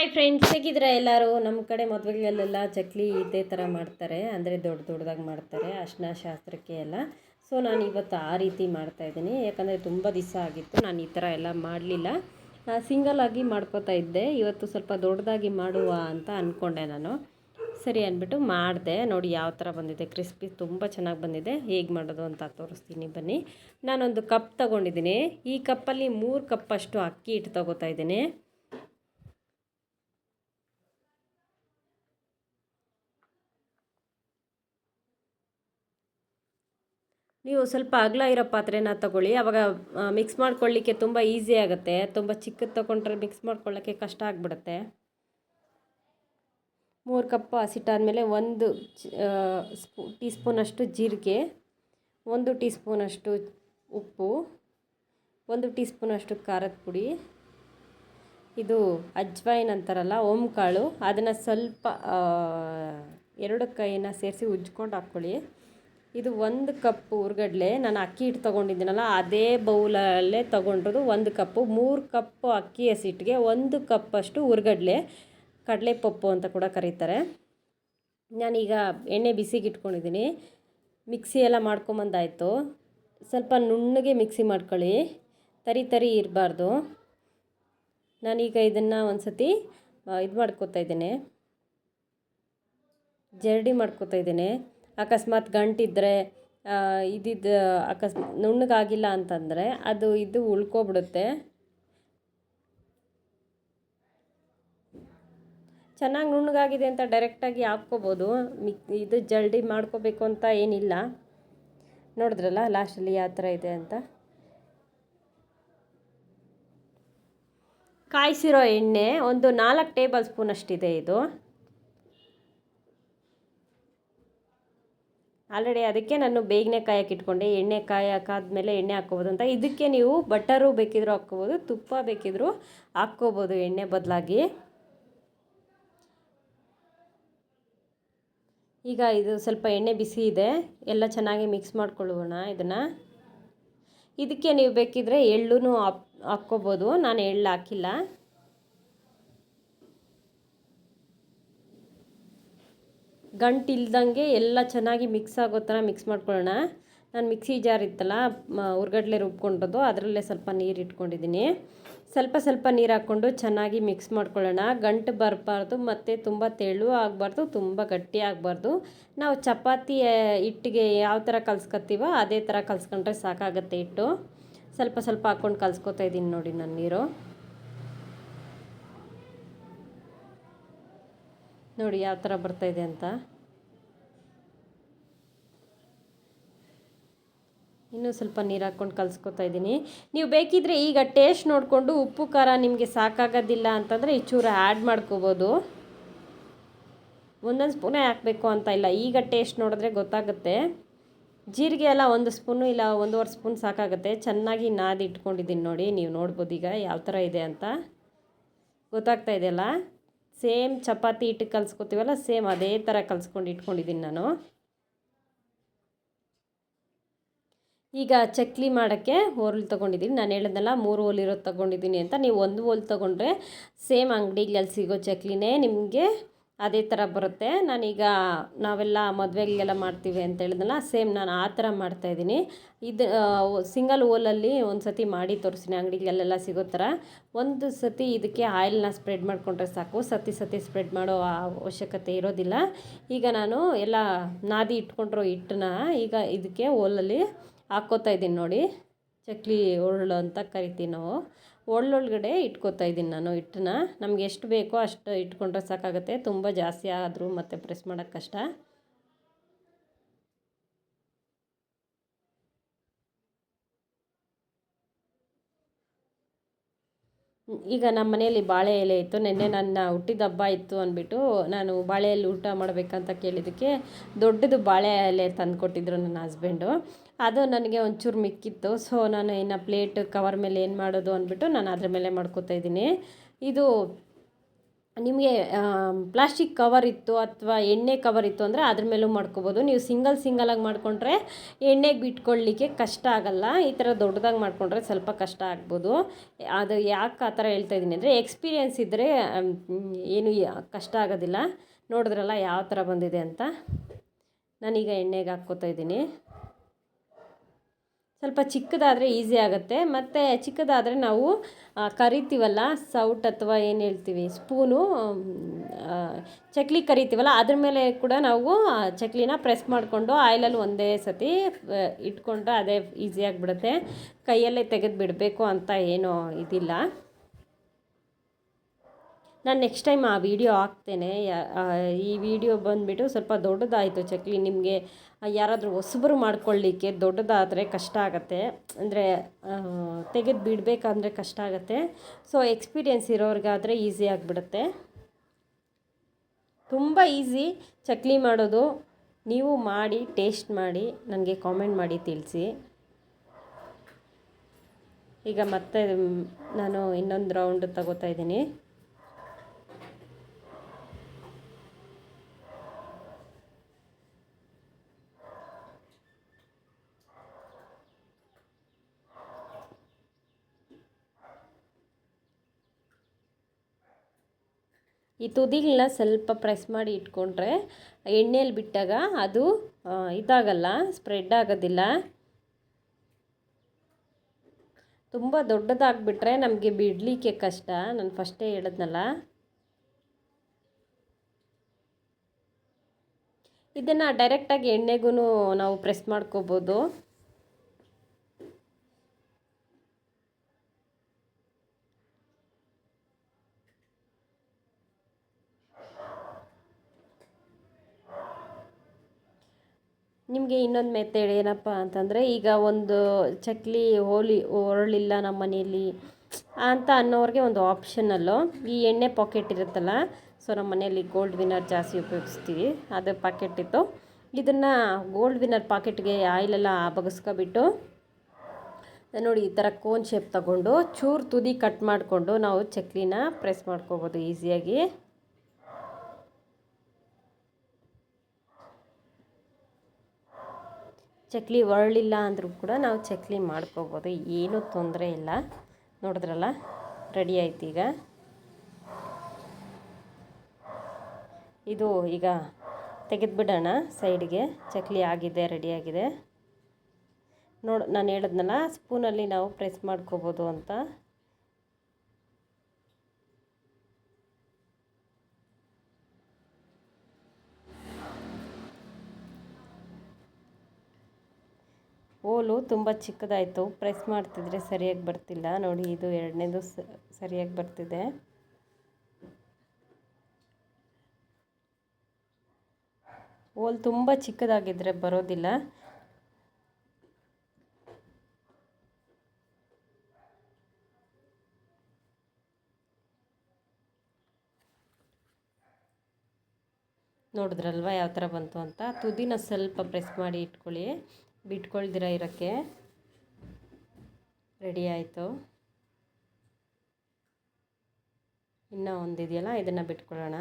Hi friends, ಹೇಗಿದ್ದೀರಾ ಎಲ್ಲರೂ? ನಮ್ಮ ಕಡೆ ಮದುವೆಗಳಲ್ಲೆಲ್ಲ ಚಕ್ಲಿ ಇದೇ ಥರ ಮಾಡ್ತಾರೆ, ಅಂದರೆ ದೊಡ್ಡ ದೊಡ್ಡದಾಗಿ ಮಾಡ್ತಾರೆ ಅರ್ಶಿನ ಶಾಸ್ತ್ರಕ್ಕೆ ಎಲ್ಲ. ಸೊ ನಾನು ಇವತ್ತು ಆ ರೀತಿ ಮಾಡ್ತಾಯಿದ್ದೀನಿ, ಯಾಕಂದರೆ ತುಂಬ ದಿವಸ ಆಗಿತ್ತು ನಾನು ಈ ಥರ ಎಲ್ಲ ಮಾಡಲಿಲ್ಲ. ಸಿಂಗಲಾಗಿ ಮಾಡ್ಕೋತಾ ಇದ್ದೆ. ಇವತ್ತು ಸ್ವಲ್ಪ ದೊಡ್ಡದಾಗಿ ಮಾಡುವ ಅಂತ ಅಂದ್ಕೊಂಡೆ ನಾನು. ಸರಿ ಅಂದ್ಬಿಟ್ಟು ಮಾಡಿದೆ. ನೋಡಿ ಯಾವ ಥರ ಬಂದಿದೆ, ಕ್ರಿಸ್ಪಿ ತುಂಬ ಚೆನ್ನಾಗಿ ಬಂದಿದೆ. ಹೇಗೆ ಮಾಡೋದು ಅಂತ ತೋರಿಸ್ತೀನಿ ಬನ್ನಿ. ನಾನೊಂದು ಕಪ್ ತೊಗೊಂಡಿದ್ದೀನಿ. ಈ ಕಪ್ಪಲ್ಲಿ 3 ಕಪ್ಪಷ್ಟು ಅಕ್ಕಿ ಹಿಟ್ಟು ತೊಗೋತಾ ಇದ್ದೀನಿ. ನೀವು ಸ್ವಲ್ಪ ಅಗಲ ಇರೋ ಪಾತ್ರೆನ ತೊಗೊಳ್ಳಿ, ಆವಾಗ ಮಿಕ್ಸ್ ಮಾಡ್ಕೊಳ್ಳಿಕ್ಕೆ ತುಂಬ ಈಸಿ ಆಗುತ್ತೆ. ತುಂಬ ಚಿಕ್ಕದು ತೊಗೊಂಡ್ರೆ ಮಿಕ್ಸ್ ಮಾಡ್ಕೊಳ್ಳೋಕ್ಕೆ ಕಷ್ಟ ಆಗಿಬಿಡುತ್ತೆ. 3 ಕಪ್ ಹಸಿಟ್ಟಾದಮೇಲೆ 1 ಟೀ ಸ್ಪೂನಷ್ಟು ಜೀರಿಗೆ, 1 ಟೀ ಸ್ಪೂನಷ್ಟು ಉಪ್ಪು, 1 ಟೀ ಸ್ಪೂನಷ್ಟು ಖಾರದ ಪುಡಿ, ಇದು ಅಜ್ವೈನ್ ಅಂತಾರಲ್ಲ, ಓಂಕಾಳು, ಅದನ್ನು ಸ್ವಲ್ಪ 2 ಕೈನ ಸೇರಿಸಿ ಉಜ್ಕೊಂಡು ಹಾಕ್ಕೊಳ್ಳಿ. ಇದು 1 ಕಪ್ ಹುರ್ಗಡ್ಲೆ. ನಾನು ಅಕ್ಕಿ ಹಿಟ್ಟು ತೊಗೊಂಡಿದ್ದೀನಲ್ಲ ಅದೇ ಬೌಲಲ್ಲೇ ತೊಗೊಂಡಿರೋದು 1 ಕಪ್ಪು. 3 ಕಪ್ಪು ಅಕ್ಕಿ ಹಸಿಟ್ಟಿಗೆ 1 ಕಪ್ಪಷ್ಟು ಹುರ್ಗಡ್ಲೆ, ಕಡಲೆಪಪ್ಪು ಅಂತ ಕೂಡ ಕರೀತಾರೆ. ನಾನೀಗ ಎಣ್ಣೆ ಬಿಸಿಗೆ ಇಟ್ಕೊಂಡಿದ್ದೀನಿ. ಮಿಕ್ಸಿ ಎಲ್ಲ ಮಾಡ್ಕೊಂಬಂದಾಯಿತು. ಸ್ವಲ್ಪ ನುಣ್ಣಗೆ ಮಿಕ್ಸಿ ಮಾಡ್ಕೊಳ್ಳಿ, ತರಿ ತರಿ ಇರಬಾರ್ದು. ನಾನೀಗ ಇದನ್ನು ಒಂದು ಸತಿ ಇದು ಮಾಡ್ಕೋತಾ ಇದ್ದೇನೆ, ಜರಡಿ ಮಾಡ್ಕೋತಾ ಇದ್ದೇನೆ. ಅಕಸ್ಮಾತ್ ಗಂಟಿದ್ದರೆ ನುಣ್ಣಗಾಗಿಲ್ಲ ಅಂತಂದರೆ ಇದು ಉಳ್ಕೊಬಿಡುತ್ತೆ. ಚೆನ್ನಾಗಿ ನುಣ್ಣಗಾಗಿದೆ ಅಂತ ಡೈರೆಕ್ಟಾಗಿ ಹಾಕ್ಕೋಬೋದು. ಇದು ಜಲ್ದಿ ಮಾಡ್ಕೋಬೇಕು ಅಂತ ಏನಿಲ್ಲ. ನೋಡಿದ್ರಲ್ಲ ಲಾಸ್ಟಲ್ಲಿ ಯಾವ ಥರ ಇದೆ ಅಂತ. ಕಾಯಿಸಿರೋ ಎಣ್ಣೆ ಒಂದು 4 ಟೇಬಲ್ ಸ್ಪೂನ್ ಅಷ್ಟಿದೆ. ಇದು ಆಲ್ರೆಡಿ ಅದಕ್ಕೆ ನಾನು ಬೇಗನೆ ಕಾಯಕ್ಕೆ ಇಟ್ಕೊಂಡೆ. ಎಣ್ಣೆ ಕಾಯಾಕಾದ್ಮೇಲೆ ಎಣ್ಣೆ ಹಾಕ್ಕೋಬೋದು ಅಂತ. ಇದಕ್ಕೆ ನೀವು ಬಟರು ಬೇಕಿದ್ರೂ ಹಾಕ್ಕೋಬೋದು, ತುಪ್ಪ ಬೇಕಿದ್ರೂ ಹಾಕ್ಕೋಬೋದು ಎಣ್ಣೆ ಬದಲಾಗಿ. ಈಗ ಇದು ಸ್ವಲ್ಪ ಎಣ್ಣೆ ಬಿಸಿ ಇದೆ, ಎಲ್ಲ ಚೆನ್ನಾಗಿ ಮಿಕ್ಸ್ ಮಾಡ್ಕೊಳ್ಳೋಣ ಇದನ್ನು. ಇದಕ್ಕೆ ನೀವು ಬೇಕಿದ್ರೆ ಎಳ್ಳೂ ಹಾಕ್ಕೋಬೋದು, ನಾನು ಎಳ್ಳು ಹಾಕಿಲ್ಲ. ಗಂಟಿಲ್ದಂಗೆ ಎಲ್ಲ ಚೆನ್ನಾಗಿ ಮಿಕ್ಸ್ ಆಗೋ ಥರ ಮಿಕ್ಸ್ ಮಾಡ್ಕೊಳ್ಳೋಣ. ನಾನು ಮಿಕ್ಸಿ ಜಾರ್ ಇತ್ತಲ್ಲ, ಹುರ್ಗಡ್ಲೆ ರುಬ್ಕೊಂಡಿರೋದು, ಅದರಲ್ಲೇ ಸ್ವಲ್ಪ ನೀರು ಇಟ್ಕೊಂಡಿದ್ದೀನಿ. ಸ್ವಲ್ಪ ನೀರು ಹಾಕ್ಕೊಂಡು ಚೆನ್ನಾಗಿ ಮಿಕ್ಸ್ ಮಾಡ್ಕೊಳ್ಳೋಣ. ಗಂಟು ಬರಬಾರ್ದು ಮತ್ತು ತುಂಬ ತೆಳು ಆಗಬಾರ್ದು, ತುಂಬ ಗಟ್ಟಿ ಆಗಬಾರ್ದು. ನಾವು ಚಪಾತಿ ಹಿಟ್ಟಿಗೆ ಯಾವ ಥರ ಕಲ್ಸ್ಕೊತೀವೋ ಅದೇ ಥರ ಕಲ್ಸ್ಕೊಂಡ್ರೆ ಸಾಕಾಗುತ್ತೆ ಹಿಟ್ಟು. ಸ್ವಲ್ಪ ಹಾಕ್ಕೊಂಡು ಕಲ್ಸ್ಕೊತಾ ಇದ್ದೀನಿ ನೋಡಿ ನಾನು ನೀರು. ನೋಡಿ ಯಾವ ಥರ ಬರ್ತಾಯಿದೆ ಅಂತ. ಇನ್ನೂ ಸ್ವಲ್ಪ ನೀರು ಹಾಕ್ಕೊಂಡು ಕಲಿಸ್ಕೊತಾ ಇದ್ದೀನಿ. ನೀವು ಬೇಕಿದ್ದರೆ ಈಗ ಟೇಸ್ಟ್ ನೋಡಿಕೊಂಡು ಉಪ್ಪು ಖಾರ ನಿಮಗೆ ಸಾಕಾಗೋದಿಲ್ಲ ಅಂತಂದರೆ ಈ ಚೂರು ಆ್ಯಡ್ ಮಾಡ್ಕೋಬೋದು. 1 ಸ್ಪೂನೇ ಹಾಕಬೇಕು ಅಂತ ಇಲ್ಲ, ಈಗ ಟೇಸ್ಟ್ ನೋಡಿದ್ರೆ ಗೊತ್ತಾಗುತ್ತೆ. ಜೀರಿಗೆ ಎಲ್ಲ 1 ಸ್ಪೂನು ಇಲ್ಲ 1.5 ಸ್ಪೂನ್ ಸಾಕಾಗುತ್ತೆ. ಚೆನ್ನಾಗಿ ನಾದಿ ಇಟ್ಕೊಂಡಿದ್ದೀನಿ ನೋಡಿ, ನೀವು ನೋಡ್ಬೋದು ಈಗ ಯಾವ ಥರ ಇದೆ ಅಂತ. ಗೊತ್ತಾಗ್ತಾ ಇದೆಯಲ್ಲ, ಸೇಮ್ ಚಪಾತಿ ಹಿಟ್ಟು ಕಲಿಸ್ಕೊತೀವಲ್ಲ, ಸೇಮ್ ಅದೇ ಥರ ಕಲಿಸ್ಕೊಂಡು ಇಟ್ಕೊಂಡಿದ್ದೀನಿ ನಾನು. ಈಗ ಚಕ್ಲಿ ಮಾಡೋಕ್ಕೆ ಓರ್ಲು ತೊಗೊಂಡಿದ್ದೀನಿ. ನಾನು ಹೇಳಿದ್ನಲ್ಲ 3 ಓಲಿರೋದು ತೊಗೊಂಡಿದ್ದೀನಿ ಅಂತ. ನೀವು 1 ಓಲ್ ತೊಗೊಂಡ್ರೆ ಸೇಮ್ ಅಂಗಡಿಗಳಲ್ಲಿ ಸಿಗೋ ಚಕ್ಲಿನೇ ನಿಮಗೆ ಅದೇ ಥರ ಬರುತ್ತೆ. ನಾವೆಲ್ಲ ಮದುವೆಗೆಲ್ಲ ಮಾಡ್ತೀವಿ ಅಂತ ಹೇಳಿದ್ನಲ್ಲ, ಸೇಮ್ ನಾನು ಆ ಥರ ಮಾಡ್ತಾಯಿದ್ದೀನಿ. ಇದು ಸಿಂಗಲ್ ಓಲಲ್ಲಿ ಒಂದು ಸತಿ ಮಾಡಿ ತೋರಿಸ್ತೀನಿ, ಅಂಗಡಿಗಳಲ್ಲೆಲ್ಲ ಸಿಗೋ ಥರ. ಒಂದು ಸತಿ ಇದಕ್ಕೆ ಆಯಿಲ್ನ ಸ್ಪ್ರೆಡ್ ಮಾಡಿಕೊಂಡ್ರೆ ಸಾಕು, ಸತಿ ಸ್ಪ್ರೆಡ್ ಮಾಡೋ ಅವಶ್ಯಕತೆ ಇರೋದಿಲ್ಲ. ಈಗ ನಾನು ಎಲ್ಲ ನಾದಿ ಇಟ್ಕೊಂಡಿರೋ ಹಿಟ್ಟನ್ನ ಈಗ ಇದಕ್ಕೆ ಓಲಲ್ಲಿ ಹಾಕ್ಕೋತಾ ಇದ್ದೀನಿ ನೋಡಿ. ಚಕ್ಲಿ ಒರಳು ಅಂತ ಕರಿತೀವಿ ನಾವು. ಒಳ್ಳೊಳಗಡೆ ಇಟ್ಕೋತಾ ಇದ್ದೀನಿ ನಾನು ಹಿಟ್ಟನ್ನ. ನಮ್ಗೆ ಎಷ್ಟು ಬೇಕೋ ಅಷ್ಟು ಇಟ್ಕೊಂಡ್ರೆ ಸಾಕಾಗುತ್ತೆ. ತುಂಬ ಜಾಸ್ತಿ ಆದರೂ ಮತ್ತೆ ಪ್ರೆಸ್ ಮಾಡೋಕ್ಕೆ ಕಷ್ಟ. ಈಗ ನಮ್ಮ ಮನೆಯಲ್ಲಿ ಬಾಳೆ ಎಲೆ ಇತ್ತು. ನೆನ್ನೆ ನನ್ನ ಹುಟ್ಟಿದ ಹಬ್ಬ ಇತ್ತು ಅಂದ್ಬಿಟ್ಟು ನಾನು ಬಾಳೆ ಎಲೆ ಊಟ ಮಾಡಬೇಕಂತ ಕೇಳಿದ್ದಕ್ಕೆ ದೊಡ್ಡದು ಬಾಳೆ ಎಲೆ ತಂದು ಕೊಟ್ಟಿದ್ರು ನನ್ನ ಹಸ್ಬೆಂಡು. ಅದು ನನಗೆ ಒಂಚೂರು ಮಿಕ್ಕಿತ್ತು. ಸೊ ನಾನು ಇನ್ನು ಪ್ಲೇಟ್ ಕವರ್ ಮೇಲೆ ಏನು ಮಾಡೋದು ಅಂದ್ಬಿಟ್ಟು ನಾನು ಅದ್ರ ಮೇಲೆ ಮಾಡ್ಕೋತಾ ಇದ್ದೀನಿ. ಇದು ನಿಮಗೆ ಪ್ಲಾಸ್ಟಿಕ್ ಕವರ್ ಇತ್ತು ಅಥವಾ ಎಣ್ಣೆ ಕವರ್ ಇತ್ತು ಅಂದರೆ ಅದ್ರ ಮೇಲೂ ಮಾಡ್ಕೋಬೋದು. ನೀವು ಸಿಂಗಲಾಗಿ ಮಾಡಿಕೊಂಡ್ರೆ ಎಣ್ಣೆಗೆ ಬಿಟ್ಕೊಳ್ಳಿಕ್ಕೆ ಕಷ್ಟ ಆಗೋಲ್ಲ. ಈ ಥರ ದೊಡ್ಡದಾಗಿ ಮಾಡಿಕೊಂಡ್ರೆ ಸ್ವಲ್ಪ ಕಷ್ಟ ಆಗ್ಬೋದು. ಅದು ಯಾಕೆ ಆ ಥರ ಹೇಳ್ತಾ ಇದ್ದೀನಿ ಅಂದರೆ ಎಕ್ಸ್ಪೀರಿಯೆನ್ಸ್ ಇದ್ದರೆ ಏನು ಕಷ್ಟ ಆಗೋದಿಲ್ಲ. ನೋಡಿದ್ರಲ್ಲ ಯಾವ ಥರ ಬಂದಿದೆ ಅಂತ. ನಾನೀಗ ಎಣ್ಣೆಗೆ ಹಾಕ್ಕೋತಾ ಇದ್ದೀನಿ. ಸ್ವಲ್ಪ ಚಿಕ್ಕದಾದರೆ ಈಸಿ ಆಗುತ್ತೆ. ಮತ್ತು ಚಿಕ್ಕದಾದರೆ ನಾವು ಕರಿತೀವಲ್ಲ ಸೌಟ್ ಅಥವಾ ಏನು ಹೇಳ್ತೀವಿ ಸ್ಪೂನು, ಚಕ್ಲಿ ಕರಿತೀವಲ್ಲ ಅದ್ರ ಮೇಲೆ ಕೂಡ ನಾವು ಚಕ್ಲಿನ ಪ್ರೆಸ್ ಮಾಡಿಕೊಂಡು ಆಯಿಲಲ್ಲಿ ಒಂದೇ ಸತಿ ಇಟ್ಕೊಂಡ್ರೆ ಅದೇ ಈಸಿಯಾಗಿಬಿಡುತ್ತೆ. ಕೈಯಲ್ಲೇ ತೆಗೆದು ಬಿಡಬೇಕು ಅಂತ ಏನೂ ಇದಿಲ್ಲ. ನಾನು ನೆಕ್ಸ್ಟ್ ಟೈಮ್ ಆ ವಿಡಿಯೋ ಹಾಕ್ತೇನೆ. ಈ ವಿಡಿಯೋ ಬಂದುಬಿಟ್ಟು ಸ್ವಲ್ಪ ದೊಡ್ಡದಾಯಿತು ಚಕ್ಲಿ. ನಿಮಗೆ ಯಾರಾದರೂ ಹೊಸಬರು ಮಾಡ್ಕೊಳ್ಳಿಕ್ಕೆ ದೊಡ್ಡದಾದರೆ ಕಷ್ಟ ಆಗುತ್ತೆ, ಅಂದರೆ ತೆಗೆದು ಬಿಡಬೇಕಂದ್ರೆ ಕಷ್ಟ ಆಗುತ್ತೆ. ಸೊ ಎಕ್ಸ್ಪೀರಿಯೆನ್ಸ್ ಇರೋರಿಗಾದರೆ ಈಸಿ ಆಗಿಬಿಡುತ್ತೆ. ತುಂಬ ಈಸಿ ಚಕ್ಲಿ ಮಾಡೋದು. ನೀವು ಮಾಡಿ ಟೇಸ್ಟ್ ಮಾಡಿ ನನಗೆ ಕಾಮೆಂಟ್ ಮಾಡಿ ತಿಳಿಸಿ. ಈಗ ಮತ್ತೆ ನಾನು ಇನ್ನೊಂದು ರೌಂಡ್ ತಗೋತಾ ಇದ್ದೀನಿ. ಈ ತುದಿಗಳನ್ನ ಸ್ವಲ್ಪ ಪ್ರೆಸ್ ಮಾಡಿ ಇಟ್ಕೊಂಡ್ರೆ ಎಣ್ಣೆಯಲ್ಲಿ ಬಿಟ್ಟಾಗ ಅದು ಇದಾಗಲ್ಲ, ಸ್ಪ್ರೆಡ್ ಆಗೋದಿಲ್ಲ. ತುಂಬ ದೊಡ್ಡದಾಗಿಬಿಟ್ರೆ ನಮಗೆ ಬಿಡಲಿಕ್ಕೆ ಕಷ್ಟ. ನಾನು ಫಸ್ಟೇ ಹೇಳಿದ್ನಲ್ಲ. ಇದನ್ನು ಡೈರೆಕ್ಟಾಗಿ ಎಣ್ಣೆಗೂ ನಾವು ಪ್ರೆಸ್ ಮಾಡ್ಕೋಬೋದು. ನಿಮಗೆ ಇನ್ನೊಂದು ಮೆಥಡ್ ಏನಪ್ಪ ಅಂತಂದರೆ, ಈಗ ಒಂದು ಚಕ್ಲಿ ಹೊರಳಿಲ್ಲ ನಮ್ಮ ಮನೆಯಲ್ಲಿ ಅಂತ ಅನ್ನೋರಿಗೆ ಒಂದು ಆಪ್ಷನಲ್ಲು ಈ ಎಣ್ಣೆ ಪಾಕೆಟ್ ಇರುತ್ತಲ್ಲ. ಸೊ ನಮ್ಮ ಮನೆಯಲ್ಲಿ ಗೋಲ್ಡ್ ವಿನ್ನರ್ ಜಾಸ್ತಿ ಉಪಯೋಗಿಸ್ತೀವಿ. ಅದು ಪಾಕೆಟ್ ಇತ್ತು. ಇದನ್ನು ಗೋಲ್ಡ್ ವಿನ್ನರ್ ಪಾಕೆಟ್ಗೆ ಆಯಿಲೆಲ್ಲ ಬಗಸ್ಕೊಬಿಟ್ಟು ನೋಡಿ ಈ ಥರ ಕೋನ್ ಶೇಪ್ ತಗೊಂಡು ಚೂರು ತುದಿ ಕಟ್ ಮಾಡಿಕೊಂಡು ನಾವು ಚಕ್ಲಿನ ಪ್ರೆಸ್ ಮಾಡ್ಕೋಬೋದು ಈಸಿಯಾಗಿ. ಚಕ್ಲಿ ಹೊರಳಿಲ್ಲ ಅಂದರೂ ಕೂಡ ನಾವು ಚಕ್ಲಿ ಮಾಡ್ಕೋಬೋದು, ಏನೂ ತೊಂದರೆ ಇಲ್ಲ. ನೋಡಿದ್ರಲ್ಲ, ರೆಡಿ ಆಯ್ತು. ಈಗ ಇದು ಈಗ ತೆಗೆದುಬಿಡೋಣ ಸೈಡ್ಗೆ. ಚಕ್ಲಿ ಆಗಿದೆ, ರೆಡಿಯಾಗಿದೆ. ನಾನು ಹೇಳಿದ್ನಲ್ಲ ಸ್ಪೂನಲ್ಲಿ ನಾವು ಪ್ರೆಸ್ ಮಾಡ್ಕೋಬೋದು ಅಂತ. ಹೋಲು ತುಂಬ ಚಿಕ್ಕದಾಯಿತು. ಪ್ರೆಸ್ ಮಾಡ್ತಿದ್ರೆ ಸರಿಯಾಗಿ ಬರ್ತಿಲ್ಲ. ನೋಡಿ, ಇದು ಎರಡನೇದು ಸರಿಯಾಗಿ ಬರ್ತಿದೆ. ಹೋಲ್ ತುಂಬ ಚಿಕ್ಕದಾಗಿದ್ದರೆ ಬರೋದಿಲ್ಲ. ನೋಡಿದ್ರಲ್ವ ಯಾವ ಥರ ಬಂತು ಅಂತ. ತುದಿನ ಸ್ವಲ್ಪ ಪ್ರೆಸ್ ಮಾಡಿ ಇಟ್ಕೊಳ್ಳಿ, ಬಿಟ್ಕೊಳ್ದಿರ ಇರೋಕ್ಕೆ. ರೆಡಿ ಆಯಿತು. ಇನ್ನೂ ಒಂದಿದೆಯಲ್ಲ, ಇದನ್ನು ಬಿಟ್ಕೊಳ್ಳೋಣ.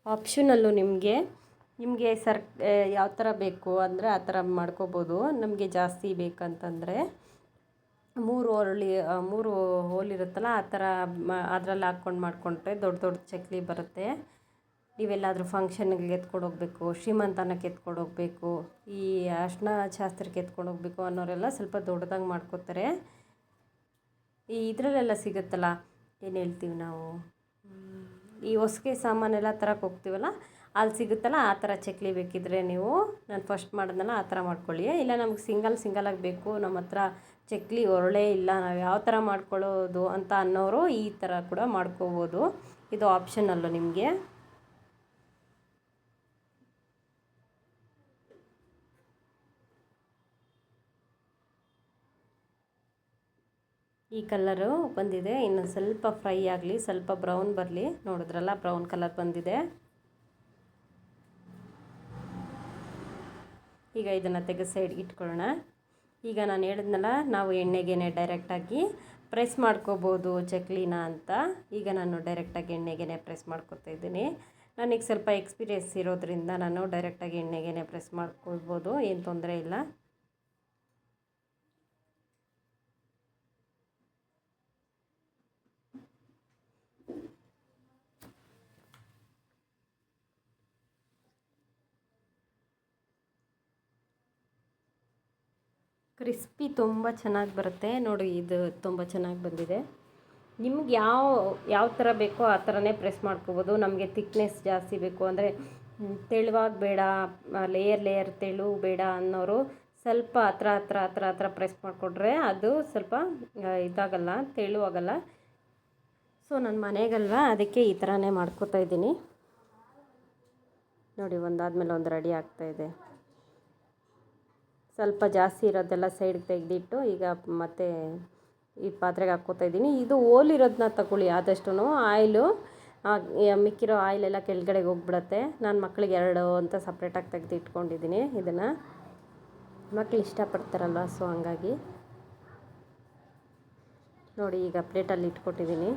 ಆಪ್ಷನಲ್ಲು ನಿಮಗೆ ಯಾವ ಥರ ಬೇಕು ಅಂದರೆ ಆ ಥರ ಮಾಡ್ಕೋಬೋದು. ನಮಗೆ ಜಾಸ್ತಿ ಬೇಕಂತಂದರೆ 3 ಹೋಲಿರುತ್ತಲ್ಲ ಆ ಥರ ಅದರಲ್ಲಿ ಹಾಕ್ಕೊಂಡು ಮಾಡಿಕೊಂಡ್ರೆ ದೊಡ್ಡ ದೊಡ್ಡ ಚಕ್ಲಿ ಬರುತ್ತೆ. ನೀವೆಲ್ಲಾದರೂ ಫಂಕ್ಷನ್ಗೆ ಎತ್ಕೊಂಡು ಹೋಗಬೇಕು, ಶ್ರೀಮಂತನಕ್ಕೆ ಎತ್ಕೊಂಡು ಹೋಗಬೇಕು, ಈ ಅರ್ಶಿನ ಶಾಸ್ತ್ರಕ್ಕೆ ಎತ್ಕೊಂಡು ಹೋಗಬೇಕು ಅನ್ನೋರೆಲ್ಲ ಸ್ವಲ್ಪ ದೊಡ್ಡದಾಗಿ ಮಾಡ್ಕೋತಾರೆ. ಈ ಇದರಲ್ಲೆಲ್ಲ ಸಿಗುತ್ತಲ್ಲ, ಏನು ಹೇಳ್ತೀವಿ ನಾವು, ಈ ಹೊಸ್ಗೆ ಸಾಮಾನೆಲ್ಲ ತರಕ್ಕೆ ಹೋಗ್ತೀವಲ್ಲ, ಅಲ್ಲಿ ಸಿಗುತ್ತಲ್ಲ ಆ ಥರ ಚಕ್ಲಿ ಬೇಕಿದ್ದರೆ ನೀವು ನಾನು ಫಸ್ಟ್ ಮಾಡಿದ್ನಲ್ಲ ಆ ಥರ ಮಾಡ್ಕೊಳ್ಳಿ. ಇಲ್ಲ ನಮಗೆ ಸಿಂಗಲಾಗಿ ಬೇಕು, ನಮ್ಮ ಹತ್ರ ಚಕ್ಲಿ ಹೊರಳೇ ಇಲ್ಲ, ನಾವು ಯಾವ ಥರ ಮಾಡ್ಕೊಳ್ಳೋದು ಅಂತ ಅನ್ನೋರು ಈ ಥರ ಕೂಡ ಮಾಡ್ಕೋಬೋದು. ಇದು ಆಪ್ಷನಲ್ಲು ನಿಮಗೆ. ಈ ಕಲರು ಬಂದಿದೆ. ಇನ್ನು ಸ್ವಲ್ಪ ಫ್ರೈ ಆಗಲಿ, ಸ್ವಲ್ಪ ಬ್ರೌನ್ ಬರಲಿ. ನೋಡಿದ್ರಲ್ಲ, ಬ್ರೌನ್ ಕಲರ್ ಬಂದಿದೆ. ಈಗ ಇದನ್ನು ತೆಗೆದು ಸೈಡ್ಗೆ ಇಟ್ಕೊಳ್ಳೋಣ. ಈಗ ನಾನು ಹೇಳಿದ್ನಲ್ಲ, ನಾವು ಎಣ್ಣೆಗೆ ಡೈರೆಕ್ಟಾಗಿ ಪ್ರೆಸ್ ಮಾಡ್ಕೋಬೋದು ಚಕ್ಲಿನ ಅಂತ. ಈಗ ನಾನು ಡೈರೆಕ್ಟಾಗಿ ಎಣ್ಣೆಗೆ ಪ್ರೆಸ್ ಮಾಡ್ಕೊತಾ ಇದ್ದೀನಿ. ನನಗೆ ಸ್ವಲ್ಪ ಎಕ್ಸ್ಪೀರಿಯೆನ್ಸ್ ಇರೋದ್ರಿಂದ ನಾನು ಡೈರೆಕ್ಟಾಗಿ ಎಣ್ಣೆಗೆ ಪ್ರೆಸ್ ಮಾಡ್ಕೊಳ್ಬೋದು, ಏನು ತೊಂದರೆ ಇಲ್ಲ. ಕ್ರಿಸ್ಪಿ ತುಂಬ ಚೆನ್ನಾಗಿ ಬರುತ್ತೆ ನೋಡಿ. ಇದು ತುಂಬ ಚೆನ್ನಾಗಿ ಬಂದಿದೆ. ನಿಮ್ಗೆ ಯಾವ ಥರ ಬೇಕೋ ಆ ಥರನೇ ಪ್ರೆಸ್ ಮಾಡ್ಕೋಬೋದು. ನಮಗೆ ಥಿಕ್ನೆಸ್ ಜಾಸ್ತಿ ಬೇಕು ಅಂದರೆ ತೆಳುವಾಗಿ ಬೇಡ, ಲೇಯರ್ ತೆಳು ಬೇಡ ಅನ್ನೋರು ಸ್ವಲ್ಪ ಹತ್ರ ಪ್ರೆಸ್ ಮಾಡಿಕೊಟ್ರೆ ಅದು ಸ್ವಲ್ಪ ಇದಾಗಲ್ಲ, ತೆಳುವಾಗಲ್ಲ. ಸೊ ನನ್ನ ಮನೆಗಲ್ವ, ಅದಕ್ಕೆ ಈ ಥರನೇ ಮಾಡ್ಕೋತಾ ಇದ್ದೀನಿ ನೋಡಿ. ಒಂದಾದಮೇಲೆ ಒಂದು ರೆಡಿ ಆಗ್ತಾಯಿದೆ. ಸ್ವಲ್ಪ ಜಾಸ್ತಿ ಇರೋದೆಲ್ಲ ಸೈಡ್ಗೆ ತೆಗೆದಿಟ್ಟು ಈಗ ಮತ್ತೆ ಈ ಪಾತ್ರೆಗೆ ಹಾಕ್ಕೋತಾ ಇದ್ದೀನಿ. ಇದು ಓಲಿರೋದನ್ನ ತಗೊಳ್ಳಿ ಆದಷ್ಟು. ಆಯಿಲು ಮಿಕ್ಕಿರೋ ಆಯಿಲೆಲ್ಲ ಕೆಳಗಡೆಗೆ ಹೋಗ್ಬಿಡತ್ತೆ. ನಾನು ಮಕ್ಕಳಿಗೆ 2 ಅಂತ ಸಪ್ರೇಟಾಗಿ ತೆಗೆದು ಇಟ್ಕೊಂಡಿದ್ದೀನಿ. ಇದನ್ನು ಮಕ್ಕಳು ಇಷ್ಟಪಡ್ತಾರಲ್ವ, ಸೊ ಹಂಗಾಗಿ ನೋಡಿ. ಈಗ ಪ್ಲೇಟಲ್ಲಿ ಇಟ್ಕೊಟ್ಟಿದ್ದೀನಿ.